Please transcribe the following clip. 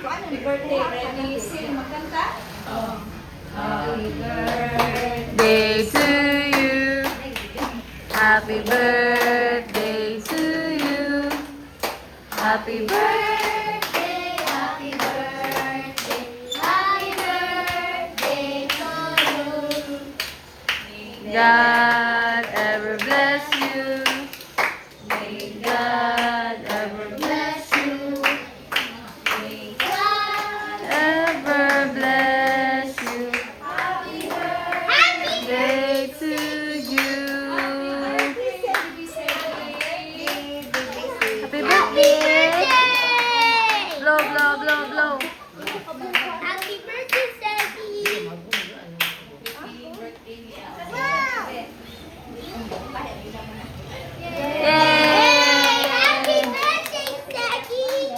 Paano birthday? Ready? Sing, magkanta? Happy birthday Day to you. Happy birthday to you. Happy birthday. Happy birthday, happy birthday to you. God ever bless you. May God ever bless you. May God Ever bless you. happy birthday. Day to you. Happy birthday. Blow, blow, blow, blow. Happy birthday, Sadie! Wow! Yay! Happy birthday, Sadie!